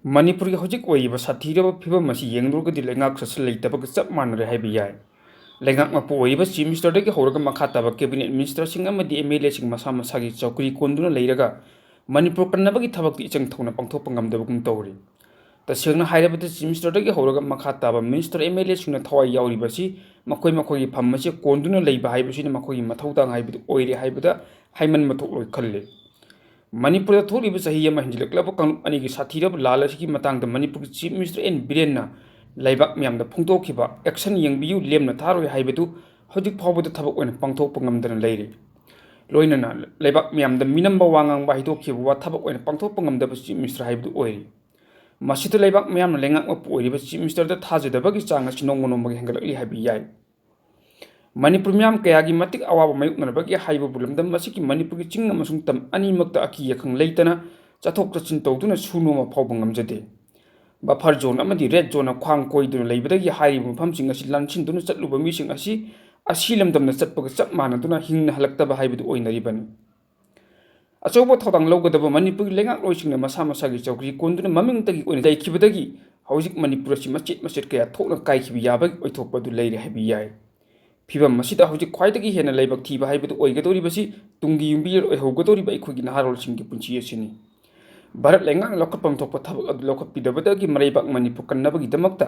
Manipur की हजिक ओइबा साथीरब फिबम मसी येंगदुरगदि लेंगाक ससल लेतबग चप मानरे हाइबि याय लेंगाक मपो ओइबा चीफ मिनिस्टर दगे हौरगा मखा ताबा कैबिनेट मिनिस्टर सिंग अमदि एमएलए सिंग मसा मसागी चौकरी कोंदुना लेरगा मणिपुर कन्नबगी थबक इचंग थौना पांगथोप ngamdabagum tawri तसेंगना हाइरबदि चीफ मिनिस्टर दगे हौरगा मखा ताबा मिनिस्टर एमएलए सिंगना थवाई यावरिबसी मखोय मखोयगी फम्मसे कोंदुना लेबा हाइबसिना मखोयगी मथौदांग हाइबदि ओइरे हाइबदा हाइमन मथोक खल्ले मणिपुर थोड़ीब चाही अमा हिंजिलक्लब कांगलुप अनिगी साथीरब लाल असिगी मतंगद मणिपुर चीफ मिनिस्टर एन बिरेनना लाइबाक म्यामदा फोंदोखिबा एक्शन येंगबियु लेमना थारोय हाइबदु हजिक फावबद थबक ओइन पांगथोप ngamdana लेरे लोइनना लाइबाक म्यामदा मिनम्बा वांगांग बाहिदोखिबा वा थबक ओइन पांगथोप ngamdaba चीफ मिनिस्टर हाइबदु ओइरि मसिद लाइबाक म्यामना लेंगाक मपु ओइरिबा चीफ मिनिस्टर दा थाजदबगी चांग असि नोंगमो नोंगमगी हेंगलकलि हाइबि याय मणिपुर म्याम कयागी मतिक अवाब मायुकनरबगी हाइबा बुलमदम मसिकी मणिपुर की चिंग अमसुंग तम अनिमक्ता अकी यखंग लेतना चथोक चचिन तौदुना सुनोमा फावबा ngamjade बफर जोन अमदि रेड जोन ख्वांग कोइदुना लेबदगी हाइबा मफमसिंग असि लानसिनदुना चतलुबा मिसिंग असि लमदमना चटपग चप मानदुना हिंगना हलक्तबा हाइबदु ओइनरिबनि अचौबा थौदांग लौगदबा मणिपुर लेंगाक लोइसिंगना मसा मसागी चौकरी कोंदुना ममिंगतगी ओइन दैखिबदगी हौजिक मणिपुर असि मचित मचित कया थोकना काइखिबि याबगी ओइथोकपदु लेरे हाइबि याय फिबम मसिदा हौजिक ख्वाइदगी हेना लाइबक थीबा हाइबदु ओइगदोरिबसि तुंगी युंबियर ओइहौगदोरिबा अइखोगी नहारोलसिंगी पुंची असिनि भारत लेंगाक लौखटपम थोकपा थबक अदु लौखटपिदबदगी मरैबाक मणिपुर कन्नबगी दमक्ता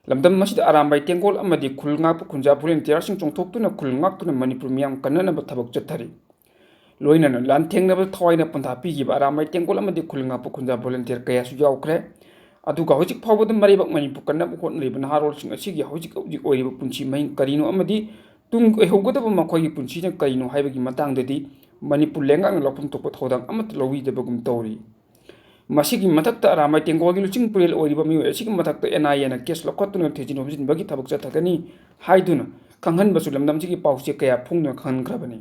लमदम मसिदा आरामबाई टेंगोल अमदि खुलंगाप खुंजा भोलंटियरसिंग चोंथोक्तुना खुलंगाक्तुना मणिपुर मियाम कन्ननब थबक चथरि लोइनना लानथेंगनब थवाइना पंथा पिगिबा आरामबाई टेंगोल अमदि खुलंगाप खुंजा भोलंटियर कयासु यावख्रे अदुगा हौजिक फावबद मरैबाक मणिपुर कन्नब होटनरिबा नहारोलसिंग असिगी हौजिक हौजिक ओइरिबा पुंची महिं करिनो अमदि तुंग ओइहौगदब मखोयगी पुंचीना करिनो हाइबगी मतंगददि मणिपुर लेंगाक लौफम थोकपा थौदांग अमत लौविदबगुम तौरि मसिगी मथक्ता आरामबाई टेंगोलगी लुचिंग पुरेल ओइरिबा मियो असिगी मथक्ता एनआईएना केस लौखटुना थेजिन हमजिनबगी थबक चथगनी हाइदुना खंगहनबसु लमदमसिगी पाउचे कया फुंगना खंगख्रबनि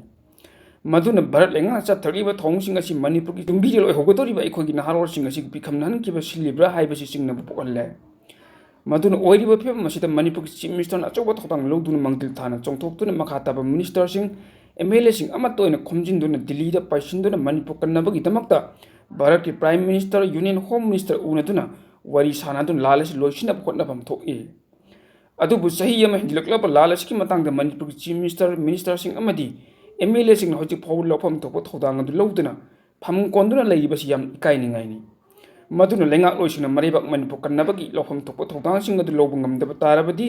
मधुना भारत लेंगाक चथरिबा थौंगसिंग असि मणिपुर की तुंबिरिल ओइहौगदोरिबा अइखोगी नहारोलसिंग असि पिखमनहनकिबा सिलिब्रा हाइबसि सिंगनब पोकहल्ले मधुना ओइरिबा फिबम मसिदा मणिपुर की चीफ मिनिस्टर अचौबा थौदांग लौदुना मंगतिल थाना चोंथोक्तुना मखा ताबा मिनिस्टरसिंग एमएलए सिंग अमतोइना खोमजिनदुना दिल्लीदा पाइसिनदुना मणिपुर कन्नबगी दमक्ता भारत की prime minister union home minister उनदुना वरी सानादुना लालसि लोइसिनब होटनबम थोकइ अदुबु सही अमा हिंजिलक्लब लालसिकी मतंगदा मणिपुर की चीफ मिनिस्टर मिनिस्टरसिंग अमदि एमएलए सिंग हौजिक फाउ लौफम थोकपा थौदांग अदु लौदुना फम कोंदुना लेइबसि याम इकाइनिंगाइनि मधुना लेंगाक लोइसिंगना मरैबाक मणिपुर कन्नबगी लौफम थोकपा थौदांगसिंग अदु लौब ngamdaba तारबदि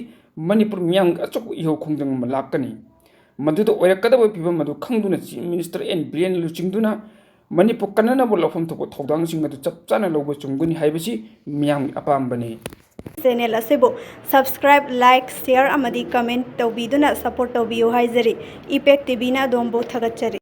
मणिपुर मियाम अचोक इहो खोंजंग लाक्कनि मधुदा ओइरक्कदब फिबम मधु खंगदुना चीफ मिनिस्टर एन बिरेन लुचिंगदुना मणिपुर कन्ननब लौफम थोकपा थौदांगसिंग अदु चपचाना लौब चुंगुनि हाइबसि मियाम अपामबनि चैनल असेबो सब्सक्राइब लाइक शेयर अमदी कमेंट तौबीदुना सपोर्ट तौबियो हाइजरी इपेक्ट टीवी ना दोंबो थगचरी।